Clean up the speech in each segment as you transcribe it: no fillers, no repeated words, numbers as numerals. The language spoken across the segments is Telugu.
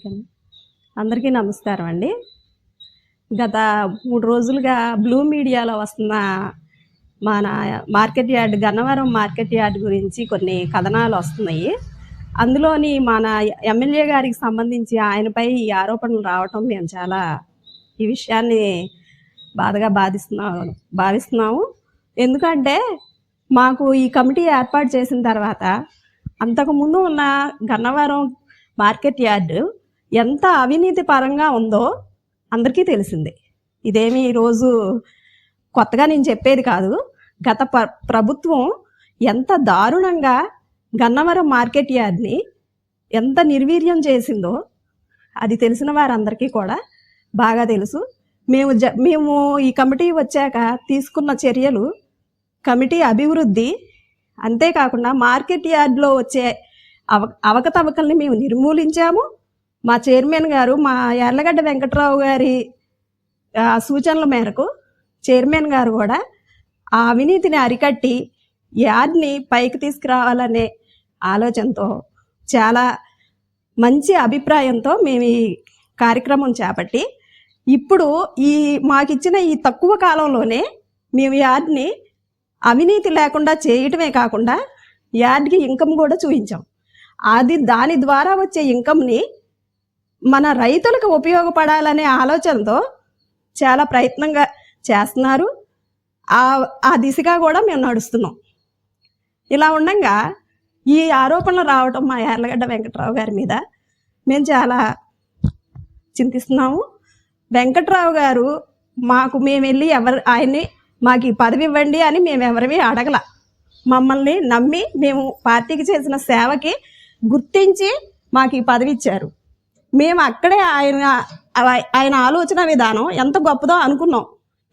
ఓకే. అందరికీ నమస్కారం అండి. గత 3 రోజులుగా బ్లూ మీడియాలో వస్తున్న మన market yard Gannavaram market yard గురించి కొన్ని కథనాలు వస్తున్నాయి. అందులోని మన ఎమ్మెల్యే గారికి సంబంధించి ఆయనపై ఈ ఆరోపణలు రావటం మేము చాలా ఈ విషయాన్ని బాధగా భావిస్తున్నాము. ఎందుకంటే మాకు ఈ కమిటీ ఏర్పాటు చేసిన తర్వాత అంతకుముందు ఉన్న గన్నవరం మార్కెట్ యార్డు ఎంత అవినీతి పరంగా ఉందో అందరికీ తెలిసిందే. ఇదేమి ఈరోజు కొత్తగా నేను చెప్పేది కాదు. గత ప్రభుత్వం ఎంత దారుణంగా గన్నవరం మార్కెట్ యార్డ్ని ఎంత నిర్వీర్యం చేసిందో అది తెలిసిన వారందరికీ కూడా బాగా తెలుసు. మేము ఈ కమిటీ వచ్చాక తీసుకున్న చర్యలు, కమిటీ అభివృద్ధి, అంతేకాకుండా మార్కెట్ యార్డ్లో వచ్చే అవకతవకల్ని మేము నిర్మూలించాము. మా చైర్మన్ గారు, మా యార్లగడ్డ వెంకట్రావు గారి సూచనల మేరకు చైర్మన్ గారు కూడా ఆ అవినీతిని అరికట్టి యార్డ్ని పైకి తీసుకురావాలనే ఆలోచనతో, చాలా మంచి అభిప్రాయంతో మేము ఈ కార్యక్రమం చేపట్టి ఇప్పుడు మాకిచ్చిన ఈ తక్కువ కాలంలోనే మేము యార్డ్ని అవినీతి లేకుండా చేయటమే కాకుండా యార్డ్కి ఇన్కమ్ కూడా చూపించాం. దాని ద్వారా వచ్చే ఇన్కమ్ని మన రైతులకు ఉపయోగపడాలనే ఆలోచనతో చాలా ప్రయత్నంగా చేస్తున్నారు. ఆ దిశగా కూడా మేము నడుస్తున్నాం. ఇలా ఉండగా ఈ ఆరోపణలు రావటం మా యార్లగడ్డ వెంకట్రావు గారి మీద మేము చాలా చింతిస్తున్నాము. వెంకట్రావు గారు మేము వెళ్ళి ఆయన్ని మాకు ఈ పదవి ఇవ్వండి అని మేము ఎవరివి అడగల. మమ్మల్ని నమ్మి మేము పార్టీకి చేసిన సేవకి గుర్తించి మాకు ఈ పదవి ఇచ్చారు. మేము అక్కడే ఆయన ఆలోచన విధానం ఎంత గొప్పదో అనుకున్నాం.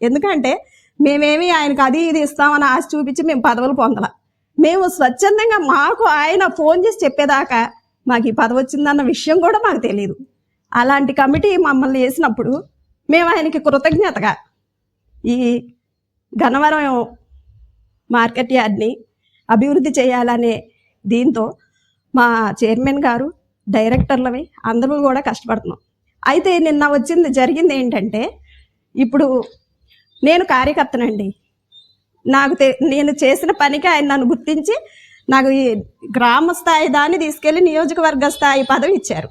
ఎందుకంటే మేమేమి ఆయనకు అది ఇది ఇస్తామని ఆశ చూపించి మేము పదవులు పొందల. మేము స్వచ్ఛందంగా మాకు ఆయన ఫోన్ చేసి చెప్పేదాకా మాకు ఈ పదవి వచ్చిందన్న విషయం కూడా మాకు తెలియదు. అలాంటి కమిటీ మమ్మల్ని వేసినప్పుడు మేము ఆయనకి కృతజ్ఞతగా ఈ గన్నవరం మార్కెట్ యార్డ్ని అభివృద్ధి చేయాలనే దీంతో మా చైర్మన్ గారు, డైరెక్టర్లవి అందరూ కూడా కష్టపడుతున్నాం. అయితే నిన్న జరిగింది ఏంటంటే, ఇప్పుడు నేను కార్యకర్తనండి. నేను చేసిన పనికి ఆయన నన్ను గుర్తించి నాకు ఈ గ్రామ స్థాయి దాన్ని తీసుకెళ్ళి నియోజకవర్గ స్థాయి పదవి ఇచ్చారు.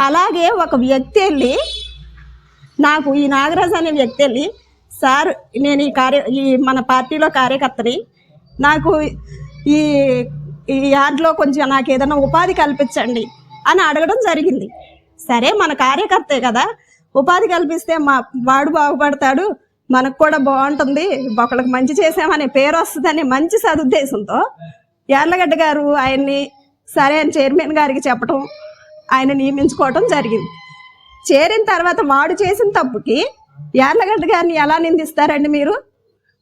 అలాగే ఒక వ్యక్తి వెళ్ళి, నాకు ఈ నాగరాజు అనే వ్యక్తి వెళ్ళి, సార్ నేను ఈ మన పార్టీలో కార్యకర్తని, నాకు ఈ యార్డ్లో కొంచెం నాకు ఏదైనా ఉపాధి కల్పించండి అని అడగడం జరిగింది. సరే, మన కార్యకర్తే కదా, ఉపాధి కల్పిస్తే వాడు బాగుపడతాడు, మనకు కూడా బాగుంటుంది, ఒకళ్ళకి మంచి చేసామనే పేరు వస్తుందనే మంచి సదుద్దేశంతో యార్లగడ్డ గారు ఆయన్ని సరే అని చైర్మన్ గారికి చెప్పడం, ఆయన నియమించుకోవటం జరిగింది. చేరిన తర్వాత వాడు చేసిన తప్పుకి యార్లగడ్డ గారిని ఎలా నిందిస్తారండి?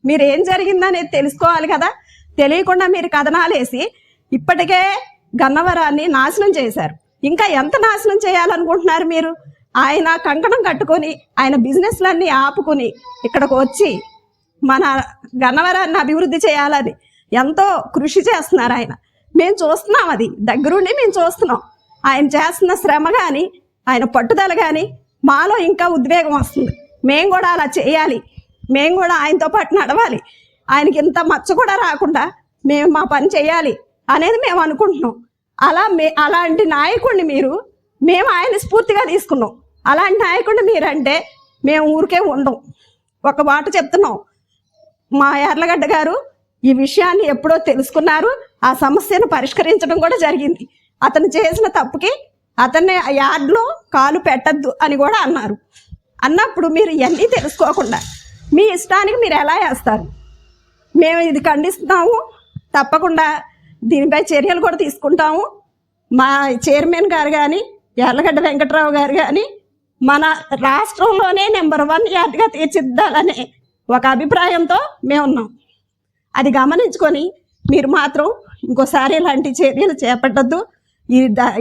మీరు ఏం జరిగిందనేది తెలుసుకోవాలి కదా. తెలియకుండా మీరు కథనాలు వేసి ఇప్పటికే గన్నవరాన్ని నాశనం చేశారు. ఇంకా ఎంత నాశనం చేయాలనుకుంటున్నారు మీరు? ఆయన కంకణం కట్టుకొని, ఆయన బిజినెస్లన్నీ ఆపుకొని ఇక్కడికి వచ్చి మన గన్నవరాన్ని అభివృద్ధి చేయాలని ఎంతో కృషి చేస్తున్నారు ఆయన. మేము చూస్తున్నాం, అది దగ్గరుండి మేము చూస్తున్నాం. ఆయన చేస్తున్న శ్రమ కానీ, ఆయన పట్టుదల కానీ మాలో ఇంకా ఉద్వేగం వస్తుంది. మేము కూడా అలా చేయాలి, మేము కూడా ఆయనతో పాటు నడవాలి, ఆయనకి ఇంత మచ్చ కూడా రాకుండా మేము మా పని చేయాలి అనేది మేము అనుకుంటున్నాం. అలాంటి నాయకుడిని మేము ఆయన స్ఫూర్తిగా తీసుకున్నాం. అలాంటి నాయకుడిని మీరంటే మేము ఊరికే ఉండం. ఒక మాట చెప్తున్నాం, మా యార్లగడ్డ గారు ఈ విషయాన్ని ఎప్పుడో తెలుసుకున్నారు, ఆ సమస్యను పరిష్కరించడం కూడా జరిగింది. అతను చేసిన తప్పుకి అతన్ని యార్డ్లో కాలు పెట్టద్దు అని కూడా అన్నారు. అన్నప్పుడు మీరు ఇవన్నీ తెలుసుకోకుండా మీ ఇష్టానికి మీరు ఎలా వేస్తారు? మేము ఇది ఖండిస్తున్నాము. తప్పకుండా దీనిపై చర్యలు కూడా తీసుకుంటాము. మా చైర్మన్ గారు కానీ, యార్లగడ్డ వెంకట్రావు గారు కానీ మన రాష్ట్రంలోనే నెంబర్ 1 యార్డ్గా తీర్చిదిద్దాలనే ఒక అభిప్రాయంతో మేము ఉన్నాం. అది గమనించుకొని మీరు మాత్రం ఇంకోసారి ఇలాంటి చర్యలు చేపట్టద్దు.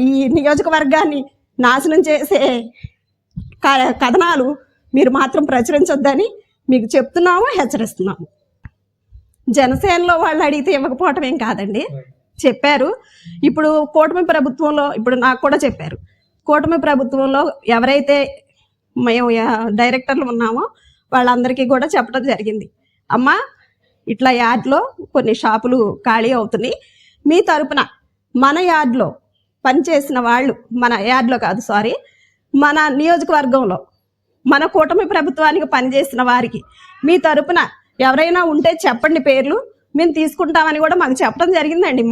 ఈ నియోజకవర్గాన్ని నాశనం చేసే కథనాలు మీరు మాత్రం ప్రచురించొద్దని మీకు చెప్తున్నాము, హెచ్చరిస్తున్నాము. జనసేనలో వాళ్ళు అడిగితే ఇవ్వకపోవటం ఏం కాదండి, చెప్పారు. ఇప్పుడు కూటమి ప్రభుత్వంలో ఇప్పుడు నాకు కూడా చెప్పారు, కూటమి ప్రభుత్వంలో ఎవరైతే మేము డైరెక్టర్లు ఉన్నామో వాళ్ళందరికీ కూడా చెప్పడం జరిగింది. అమ్మా, ఇట్లా యార్డ్లో కొన్ని షాపులు ఖాళీ అవుతున్నాయి, మీ తరపున మన యార్డ్లో పనిచేసిన వాళ్ళు, మన యార్డ్లో కాదు సారీ, మన నియోజకవర్గంలో మన కూటమి ప్రభుత్వానికి పనిచేసిన వారికి మీ తరపున ఎవరైనా ఉంటే చెప్పండి పేర్లు, మేము తీసుకుంటామని కూడా మాకు చెప్పడం జరిగిందండి.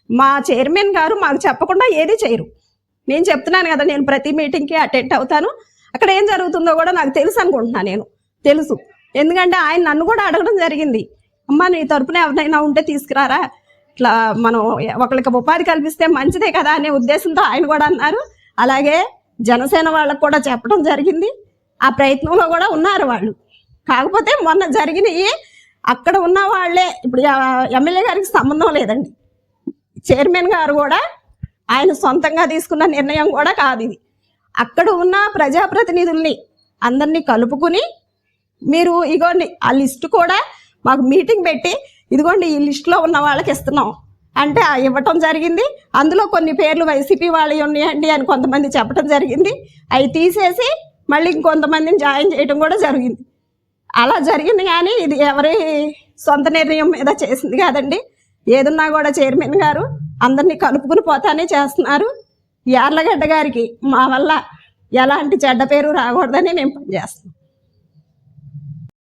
మా చైర్మన్ గారు మాకు చెప్పకుండా ఏది చేయరు. నేను చెప్తున్నాను కదా, నేను ప్రతి మీటింగ్కి అటెండ్ అవుతాను, అక్కడ ఏం జరుగుతుందో కూడా నాకు తెలుసు అనుకుంటున్నాను. నేను తెలుసు, ఎందుకంటే ఆయన నన్ను కూడా అడగడం జరిగింది. అమ్మ, నీ తరపున ఎవరైనా ఉంటే తీసుకురారా, ఇట్లా మనం ఒకరికి ఉపాధి కల్పిస్తే మంచిదే కదా అనే ఉద్దేశంతో ఆయన కూడా అన్నారు. అలాగే జనసేన వాళ్ళకు కూడా చెప్పడం జరిగింది. ఆ ప్రయత్నంలో కూడా ఉన్నారు వాళ్ళు. కాకపోతే మొన్న జరిగినవి అక్కడ ఉన్న వాళ్ళే, ఇప్పుడు ఎమ్మెల్యే గారికి సంబంధం లేదండి, చైర్మన్ గారు కూడా ఆయన సొంతంగా తీసుకున్న నిర్ణయం కూడా కాదు ఇది. అక్కడ ఉన్న ప్రజాప్రతినిధుల్ని అందరినీ కలుపుకుని మీరు ఇగోండి ఆ లిస్టు కూడా మాకు మీటింగ్ పెట్టి ఇదిగోండి ఈ లిస్టులో ఉన్న వాళ్ళకి ఇస్తున్నాం అంటే ఇవ్వటం జరిగింది. అందులో కొన్ని పేర్లు వైసీపీ వాళ్ళు ఉన్నాయండి అని కొంతమంది చెప్పడం జరిగింది. అవి తీసేసి మళ్ళీ ఇంకొంతమందిని జాయిన్ చేయడం కూడా జరిగింది. అలా జరిగింది, కానీ ఇది ఎవరి సొంత నిర్ణయం మీద చేసింది కాదండి. ఏదున్నా కూడా చైర్మన్ గారు అందరినీ కలుపుకుని పోతానే చేస్తున్నారు. యార్లగడ్డ గారికి మా వల్ల ఎలాంటి చెడ్డ పేరు రాకూడదని మేము పనిచేస్తున్నాం.